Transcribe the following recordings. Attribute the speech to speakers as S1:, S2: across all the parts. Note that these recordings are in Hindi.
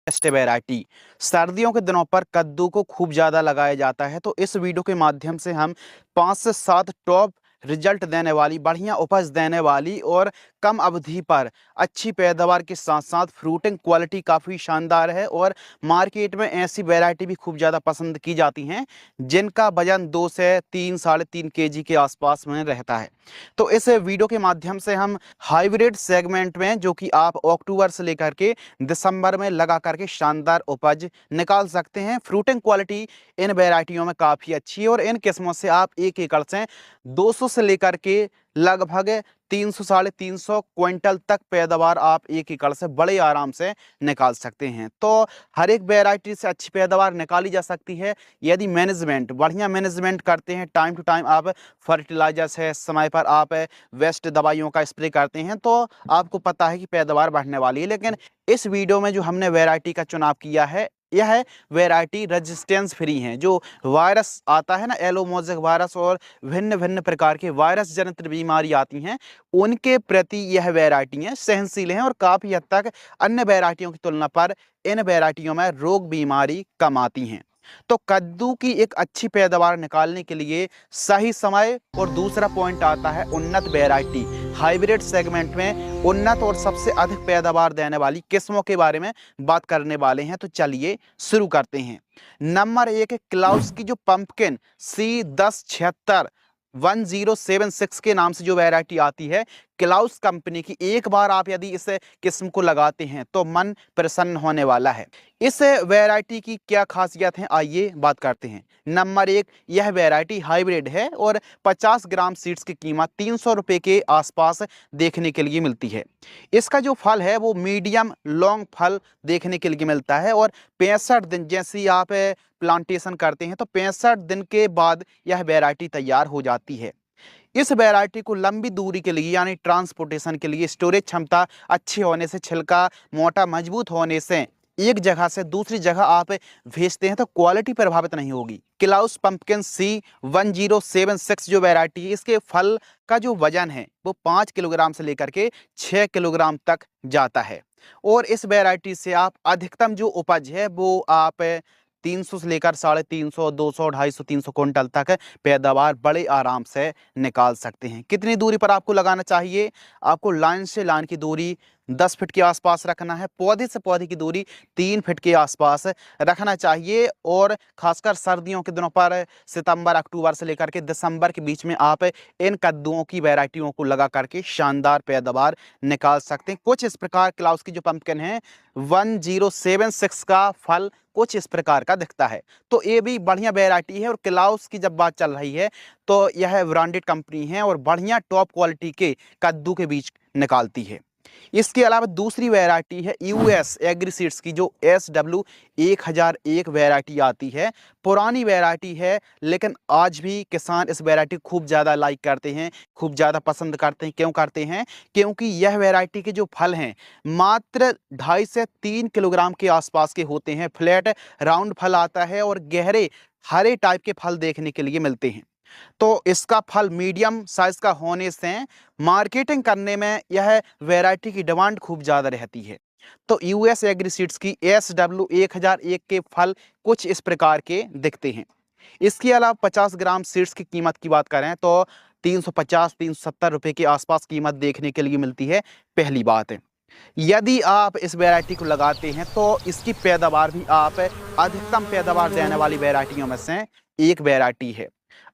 S1: Best variety. सर्दियों के दिनों पर कद्दू को खूब ज़्यादा लगाया जाता है। तो इस वीडियो के माध्यम से हम 5 से 7 टॉप रिजल्ट देने वाली, बढ़िया उपज देने वाली और कम अवधि पर अच्छी पैदावार के साथ साथ फ्रूटिंग क्वालिटी काफ़ी शानदार है और मार्केट में ऐसी वैरायटी भी खूब ज़्यादा पसंद की जाती हैं जिनका वजन 2 से 3 साढ़े 3 केजी के आसपास में रहता है। तो इस वीडियो के माध्यम से हम हाइब्रिड सेगमेंट में, जो कि आप अक्टूबर से लेकर के दिसंबर में लगा करके शानदार उपज निकाल सकते हैं। फ्रूटिंग क्वालिटी इन वैरायटियों में काफ़ी अच्छी है और इन किस्मों से आप 1 एकड़ से 200 से लेकर के लगभग 300 साढ़े 300 क्विंटल तक पैदावार आप 1 एकड़ से बड़े आराम से निकाल सकते हैं। तो हर एक वैरायटी से अच्छी पैदावार निकाली जा सकती है यदि मैनेजमेंट, बढ़िया मैनेजमेंट करते हैं। टाइम टू टाइम आप फर्टिलाइजर्स है, समय पर आप वेस्ट दवाइयों का स्प्रे करते हैं, तो आपको पता है कि पैदावार बढ़ने वाली है। लेकिन इस वीडियो में जो हमने वैरायटी का चुनाव किया है, यह वैरायटी रेजिस्टेंस फ्री है। जो वायरस आता है ना, येलो मोज़ेक वायरस और भिन्न भिन्न प्रकार के वायरस जनित बीमारी आती हैं, उनके प्रति यह वैरायटियाँ सहनशील हैं और काफ़ी हद तक अन्य वैरायटियों की तुलना पर इन वैरायटियों में रोग बीमारी कम आती हैं। तो कद्दू की एक अच्छी पैदावार निकालने के लिए सही समय और दूसरा पॉइंट आता है उन्नत वैरायटी। हाइब्रिड सेगमेंट में उन्नत और सबसे अधिक पैदावार देने वाली किस्मों के बारे में बात करने वाले हैं। तो चलिए शुरू करते हैं। नंबर 1 है क्लाउस की जो पंपकिन C1076 1076 के नाम से जो वैरायटी आती है क्लाउस कंपनी की। एक बार आप यदि इस किस्म को लगाते हैं तो मन प्रसन्न होने वाला है। इस वैरायटी की क्या खासियत है, आइए बात करते हैं। नंबर 1, यह वैरायटी हाइब्रिड है और 50 ग्राम सीड्स की कीमत 300 रुपये के आसपास देखने के लिए मिलती है। इसका जो फल है वो मीडियम लॉन्ग फल देखने के लिए मिलता है और 65 दिन, जैसे ही आप प्लांटेशन करते हैं तो 65 दिन के बाद यह वैरायटी तैयार हो जाती है। इस वैरायटी को लंबी दूरी के लिए यानी ट्रांसपोर्टेशन के लिए स्टोरेज क्षमता अच्छी होने से, छिलका मोटा मजबूत होने से एक जगह से दूसरी जगह आप भेजते हैं तो क्वालिटी प्रभावित नहीं होगी। क्लाउस पंपकिन C1076 जो वैरायटी है, इसके फल का जो वजन है वो 5 किलोग्राम से लेकर के 6 किलोग्राम तक जाता है और इस वैरायटी से आप अधिकतम जो उपज है वो आप 300 से लेकर 350, 200, 250, 300 क्विंटल तक पैदावार बड़े आराम से निकाल सकते हैं। कितनी दूरी पर आपको लगाना चाहिए? आपको लाइन से लाइन की दूरी 10 फीट के आसपास रखना है। पौधे से पौधे की दूरी 3 फीट के आसपास रखना चाहिए और खासकर सर्दियों के दिनों पर सितंबर अक्टूबर से लेकर के दिसंबर के बीच में आप इन कद्दुओं की वैरायटियों को लगा करके शानदार पैदावार निकाल सकते हैं। कुछ इस प्रकार क्लाउस की जो पंपकिन है 1076 का फल कुछ इस प्रकार का दिखता है। तो ये भी बढ़िया वैरायटी है और क्लाउस की जब बात चल रही है तो यह ब्रांडेड कंपनी है और बढ़िया टॉप क्वालिटी के कद्दू के बीज निकालती है। इसके अलावा दूसरी वैरायटी है यूएस एग्रीसीड्स की जो SW1001 वैरायटी आती है। पुरानी वैरायटी है लेकिन आज भी किसान इस वैरायटी को खूब ज़्यादा लाइक करते हैं, खूब ज़्यादा पसंद करते हैं। क्यों करते हैं? क्योंकि यह वैरायटी के जो फल हैं मात्र 2.5 से 3 किलोग्राम के आसपास के होते हैं। फ्लैट राउंड फल आता है और गहरे हरे टाइप के फल देखने के लिए मिलते हैं। तो इसका फल मीडियम साइज का होने से मार्केटिंग करने में यह वैरायटी की डिमांड खूब ज़्यादा रहती है। तो यूएस एग्रीसीड्स की SW1001 के फल कुछ इस प्रकार के दिखते हैं। इसके अलावा 50 ग्राम सीड्स की कीमत की बात करें तो 350-370 रुपये के आसपास कीमत देखने के लिए मिलती है। पहली बात है, यदि आप इस वैरायटी को लगाते हैं तो इसकी पैदावार भी आप अधिकतम पैदावार देने वाली वैरायटियों में से एक वैरायटी है।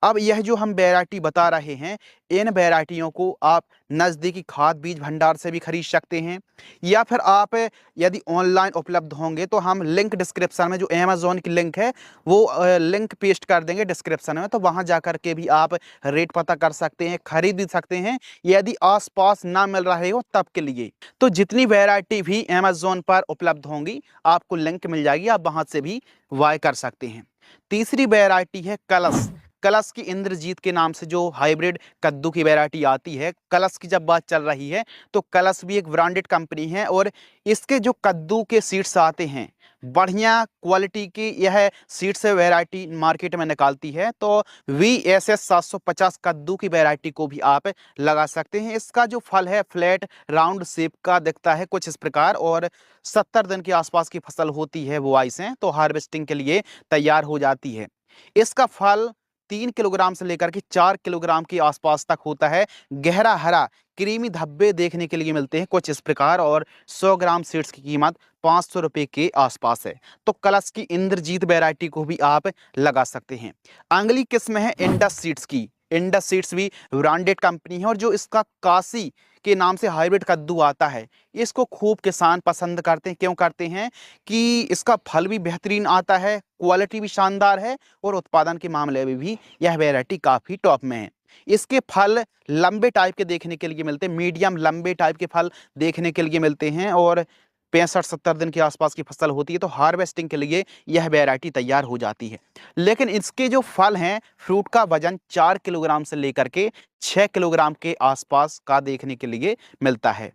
S1: अब यह जो हम वैरायटी बता रहे हैं, इन वैरायटियों को आप नज़दीकी खाद बीज भंडार से भी खरीद सकते हैं या फिर आप यदि ऑनलाइन उपलब्ध होंगे तो हम लिंक डिस्क्रिप्शन में, जो अमेज़ॉन की लिंक है वो लिंक पेस्ट कर देंगे डिस्क्रिप्शन में, तो वहां जाकर के भी आप रेट पता कर सकते हैं, खरीद भी सकते हैं यदि आसपास ना मिल रहे हो तब के लिए। तो जितनी वैरायटी भी अमेज़ॉन पर उपलब्ध होंगी आपको लिंक मिल जाएगी, आप वहां से भी बाय कर सकते हैं। तीसरी वैरायटी है कलश। कलश की इंद्रजीत के नाम से जो हाइब्रिड कद्दू की वैरायटी आती है, कलश की जब बात चल रही है तो कलश भी एक ब्रांडेड कंपनी है और इसके जो कद्दू के सीड्स आते हैं बढ़िया क्वालिटी की यह सीड से वैरायटी मार्केट में निकालती है। तो VSS 750 कद्दू की वैरायटी को भी आप लगा सकते हैं। इसका जो फल है फ्लैट राउंड शेप का दिखता है कुछ इस प्रकार, और 70 दिन के आसपास की फसल होती है बुआई से, तो हार्वेस्टिंग के लिए तैयार हो जाती है। इसका फल 3 किलोग्राम से लेकर के 4 किलोग्राम के आसपास तक होता है। गहरा हरा क्रीमी धब्बे देखने के लिए मिलते हैं कुछ इस प्रकार, और 100 ग्राम सीड्स की कीमत 500 रुपये के आसपास है। तो कलश की इंद्रजीत वैरायटी को भी आप लगा सकते हैं। अगली किस्म है इंडस सीड्स की। इंडस सीड्स भी ब्रांडेड कंपनी है, और जो इसका काशी के नाम से हाइब्रिड कद्दू आता है, इसको खूब किसान पसंद करते हैं। क्यों करते हैं कि इसका फल भी बेहतरीन आता है, क्वालिटी भी शानदार है, और उत्पादन के मामले में भी यह वैरायटी काफ़ी टॉप में है। इसके फल लंबे टाइप के देखने के लिए मिलते हैं, मीडियम लंबे टाइप के फल देखने के लिए मिलते हैं, और 65-70 दिन के आसपास की फसल होती है। तो हार्वेस्टिंग के लिए यह वैरायटी तैयार हो जाती है। लेकिन इसके जो फल हैं, फ्रूट का वजन 4 किलोग्राम से लेकर के 6 किलोग्राम के आसपास का देखने के लिए मिलता है।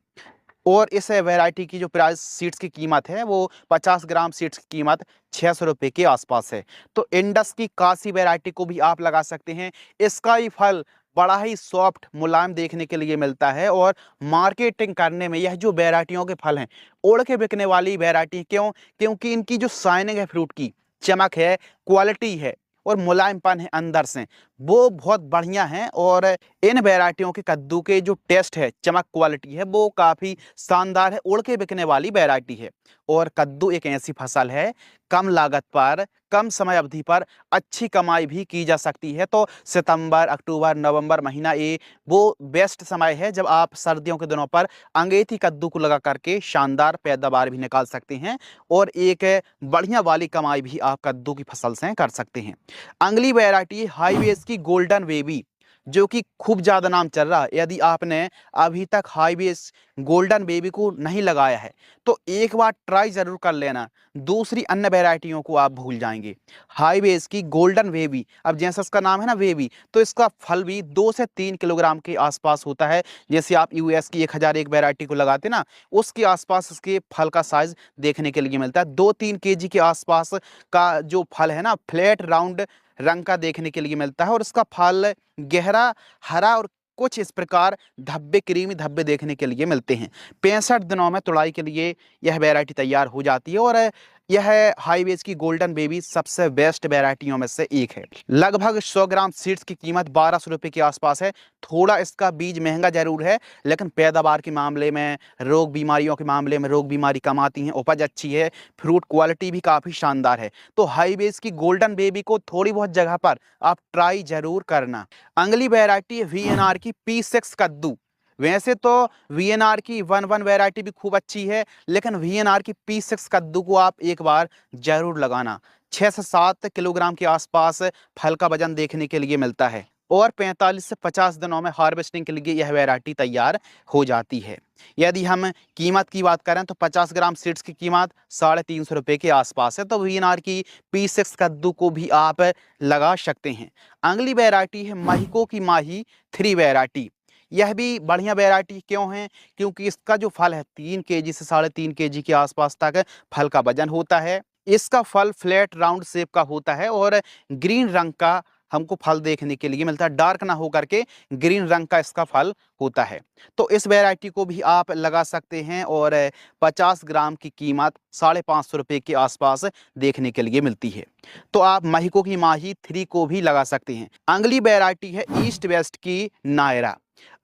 S1: और इस वैरायटी की जो प्राइस सीड्स की कीमत है, वो 50 ग्राम सीड्स की कीमत 600 रुपये के आसपास है। तो इंडस की काशी वैरायटी को भी आप लगा सकते हैं। इसका ही फल बड़ा ही सॉफ्ट मुलायम देखने के लिए मिलता है, और मार्केटिंग करने में यह जो वैरायटियों के फल हैं, उड़ के बिकने वाली वैरायटी। क्यों? क्योंकि इनकी जो शाइनिंग है, फ्रूट की चमक है, क्वालिटी है, और मुलायमपन है अंदर से, वो बहुत बढ़िया है। और इन वैरायटियों के कद्दू के जो टेस्ट है, चमक क्वालिटी है, वो काफ़ी शानदार है, उड़ के बिकने वाली वैरायटी है। और कद्दू एक ऐसी फसल है, कम लागत पर कम समय अवधि पर अच्छी कमाई भी की जा सकती है। तो सितंबर, अक्टूबर, नवंबर महीना ये वो बेस्ट समय है जब आप सर्दियों के दिनों पर अंगेठी कद्दू को लगा करके शानदार पैदावार भी निकाल सकते हैं, और एक बढ़िया वाली कमाई भी आप कद्दू की फसल से कर सकते हैं। अगली वैरायटी हाईवेज की गोल्डन बेबी, जो कि खूब ज़्यादा नाम चल रहा है। यदि आपने अभी तक हाईवेज गोल्डन बेबी को नहीं लगाया है, तो एक बार ट्राई ज़रूर कर लेना, दूसरी अन्य वैरायटियों को आप भूल जाएंगे। हाईवेज की गोल्डन बेबी, अब जैसा इसका नाम है ना बेबी, तो इसका फल भी 2 से 3 किलोग्राम के आसपास होता है। जैसे आप US की 1001 वैरायटी को लगाते ना, उसके आसपास इसके फल का साइज देखने के लिए मिलता है। 2-3 केजी के आसपास का जो फल है ना, फ्लैट राउंड रंग का देखने के लिए मिलता है, और इसका फल गहरा हरा और कुछ इस प्रकार धब्बे क्रीमी धब्बे देखने के लिए मिलते हैं। 65 दिनों में तुड़ाई के लिए यह वैरायटी तैयार हो जाती है, और यह हाईवेज की गोल्डन बेबी सबसे बेस्ट वैरायटियों में से एक है। लगभग 100 ग्राम सीड्स की कीमत 1200 रुपये के आसपास है। थोड़ा इसका बीज महंगा जरूर है, लेकिन पैदावार के मामले में, रोग बीमारियों के मामले में रोग बीमारी कम आती हैं, उपज अच्छी है, फ्रूट क्वालिटी भी काफ़ी शानदार है। तो हाईवेज की गोल्डन बेबी को थोड़ी बहुत जगह पर आप ट्राई जरूर करना। अगली वैरायटी है VNR की P6 कद्दू। वैसे तो VNR की 1-1 वैरायटी भी खूब अच्छी है, लेकिन VNR की P6 कद्दू को आप एक बार जरूर लगाना। 6 से 7 किलोग्राम के आसपास फल का वजन देखने के लिए मिलता है, और 45 से 50 दिनों में हार्वेस्टिंग के लिए यह वैरायटी तैयार हो जाती है। यदि हम कीमत की बात करें, तो 50 ग्राम सीड्स की कीमत 350 रुपये के आसपास है। तो VNR की P6 कद्दू को भी आप लगा सकते हैं। अगली वैरायटी है महिको की माही 3 वैरायटी। यह भी बढ़िया वैरायटी क्यों है? क्योंकि इसका जो फल है 3 केजी से 3.5 केजी के आसपास तक फल का वजन होता है। इसका फल फ्लैट राउंड शेप का होता है, और ग्रीन रंग का हमको फल देखने के लिए मिलता है। डार्क ना हो करके ग्रीन रंग का इसका फल होता है। तो इस वैरायटी को भी आप लगा सकते हैं, और 50 ग्राम की कीमत 550 रुपये के आसपास देखने के लिए मिलती है। तो आप महिको की माही 3 को भी लगा सकते हैं। अगली वैरायटी है ईस्ट वेस्ट की नायरा।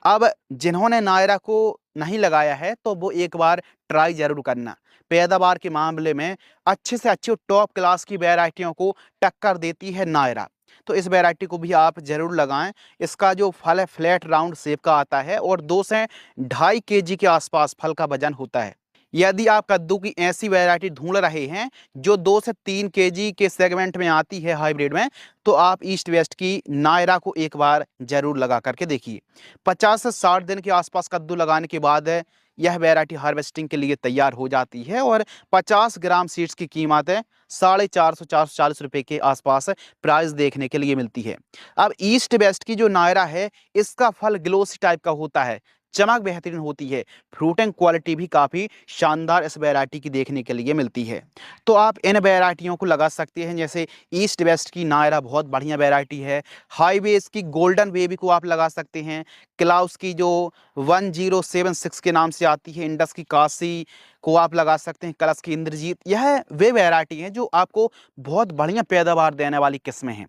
S1: अब जिन्होंने नायरा को नहीं लगाया है, तो वो एक बार ट्राई जरूर करना। पैदावार के मामले में अच्छे से अच्छी टॉप क्लास की वैरायटियों को टक्कर देती है नायरा। तो इस वैरायटी को भी आप जरूर लगाएं। इसका जो फल है फ्लैट राउंड शेप का आता है, और 2 से 2.5 केजी के आसपास फल का वजन होता है। यदि आप कद्दू की ऐसी वैरायटी ढूंढ रहे हैं जो 2 से 3 केजी के सेगमेंट में आती है हाइब्रिड में, तो आप ईस्ट वेस्ट की नायरा को एक बार जरूर लगा करके देखिए। 50 से 60 दिन के आसपास कद्दू लगाने के बाद यह वैरायटी हार्वेस्टिंग के लिए तैयार हो जाती है, और 50 ग्राम सीड्स की कीमत है 450-440 रुपये के आसपास प्राइस देखने के लिए मिलती है। अब ईस्ट वेस्ट की जो नायरा है, इसका फल ग्लोसी टाइप का होता है, चमक बेहतरीन होती है, फ्रूटिंग क्वालिटी भी काफ़ी शानदार इस वैरायटी की देखने के लिए मिलती है। तो आप इन वैरायटियों को लगा सकते हैं, जैसे ईस्ट वेस्ट की नायरा बहुत बढ़िया वैरायटी है, हाईवेज की गोल्डन बेबी को आप लगा सकते हैं, क्लाउस की जो 1076 के नाम से आती है, इंडस की काशी को आप लगा सकते हैं, कलश की इंद्रजीत। यह वे वैरायटी हैं जो आपको बहुत बढ़िया पैदावार देने वाली किस्में हैं।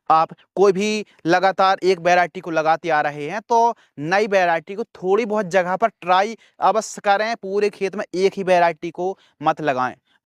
S1: आप कोई भी लगातार एक वैरायटी को लगाते आ रहे हैं तो नई वैरायटी को थोड़ी बहुत जगह पर ट्राई अवश्य करें, पूरे खेत में एक ही वैरायटी को मत लगाएं।